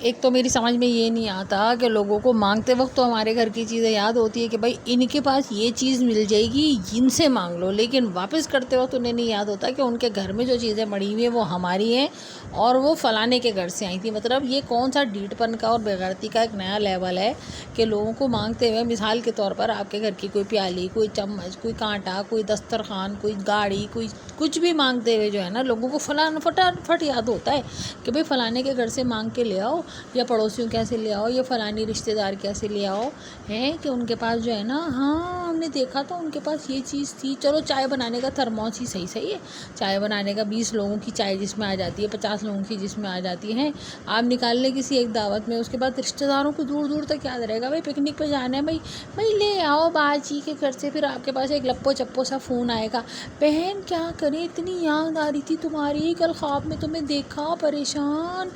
एक तो मेरी समझ में ये नहीं आता कि लोगों को मांगते वक्त तो हमारे घर की चीज़ें याद होती है कि भाई इनके पास ये चीज़ मिल जाएगी, इनसे मांग लो, लेकिन वापस करते वक्त उन्हें नहीं याद होता कि उनके घर में जो चीज़ें पड़ी हुई हैं वो हमारी हैं और वो फलाने के घर से आई थी। मतलब ये कौन सा ढीठपन का और बेगैरती का एक नया लेवल है कि लोगों को मांगते हुए, मिसाल के तौर पर आपके घर की कोई प्याली, कोई चम्मच, कोई कांटा, कोई दस्तरखान, कोई गाड़ी, कोई कुछ भी मांगते हुए जो है ना, लोगों को फटाफट याद होता है कि भाई फलाने के घर से मांग के ले आओ, या पड़ोसियों कैसे ले आओ, या फलानी रिश्तेदार कैसे ले आओ, हैं कि उनके पास जो है ना, हाँ हमने देखा था उनके पास ये चीज़ थी। चलो चाय बनाने का थर्मोस ही सही है, चाय बनाने का 20 लोगों की चाय जिसमें आ जाती है, 50 लोगों की जिसमें आ जाती है, आप निकाल लें किसी एक दावत में, उसके बाद रिश्तेदारों को दूर दूर तक याद रहेगा भाई पिकनिक पे जाना है, भाई ले आओ बाजी के घर से। फिर आपके पास एक लप्पो चप्पो सा फ़ोन आएगा, बहन क्या करें इतनी याद आ रही थी तुम्हारी, कल ख्वाब में तुम्हें देखा परेशान,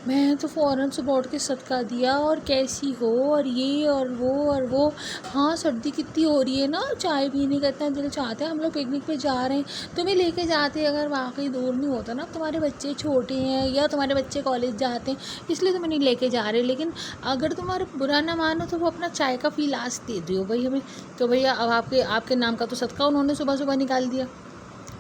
मैं तो फ़ौरन सुबह उठ के सदका दिया, और कैसी हो, और ये और वो, हाँ सर्दी कितनी हो रही है ना, चाय पीने का इतना दिल चाहता है, हम लोग पिकनिक पे जा रहे हैं, तुम्हें लेके जाते अगर वाकई दूर नहीं होता ना, तुम्हारे बच्चे छोटे हैं या तुम्हारे बच्चे कॉलेज जाते हैं इसलिए तुम्हें नहीं लेके जा रहे, लेकिन अगर तुम्हारे बुरा ना मानो तो वो अपना चाय का गिलास दे दो भाई हमें, तो भैया अब आपके नाम का तो सदका उन्होंने सुबह सुबह निकाल दिया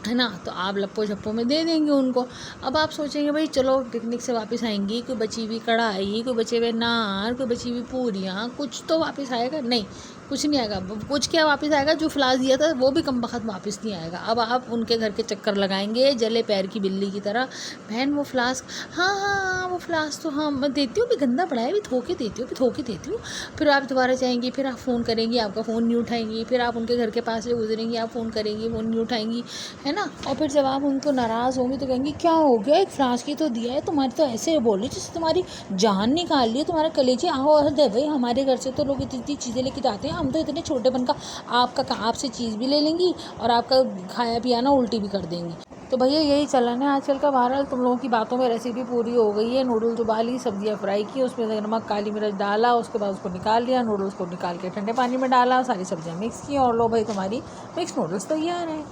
है ना, तो आप लप्पो झप्पो में दे देंगे उनको। अब आप सोचेंगे भाई चलो पिकनिक से वापस आएंगी, कोई बची हुई कढ़ाई, कोई बचे हुए नान, कोई बची हुई पूरियाँ, कुछ तो वापस आएगा, नहीं कुछ नहीं आएगा। कुछ क्या वापस आएगा, जो फ्लास दिया था वो भी कम बखत वापस नहीं आएगा। अब आप उनके घर के चक्कर लगाएंगे जले पैर की बिल्ली की तरह, बहन वो फ्लास्क, हाँ वो फ्लास्क तो हाँ मैं देती हूँ, भी गंदा पड़ा है, भी धो के देती हूँ। फिर आप दोबारा जाएंगी, फिर आप फ़ोन करेंगी, आपका फ़ोन नहीं उठाएंगी, फिर आप उनके घर के पास से गुजरेंगी, आप फ़ोन करेंगी, फ़ोन नहीं उठाएंगी, है ना। और फिर जब आप उनको नाराज़ होंगे तो कहेंगी क्या हो गया, एक फ्लास्क ही तो दिया है, तुम्हारी तो ऐसे बोल रही जैसे तुम्हारी जान निकाल ली, तुम्हारा कलेजे आओ और दे भाई, हमारे घर से तो लोग इतनी चीज़ें लेके जाते हैं, हम तो इतने छोटेपन का आपसे चीज़ भी ले लेंगी और आपका खाया पिया ना उल्टी भी कर देंगी। तो भैया यही चलन है आजकल का। बहरहाल तुम लोगों की बातों में रेसिपी पूरी हो गई है। नूडल्स उबाली, सब्जियां फ्राई की, उसमें नमक काली मिर्च डाला, उसके बाद उसको निकाल लिया, नूडल्स को निकाल के ठंडे पानी में डाला, सारी सब्जियां मिक्स की और लो भाई तुम्हारी मिक्स नूडल्स तैयार है।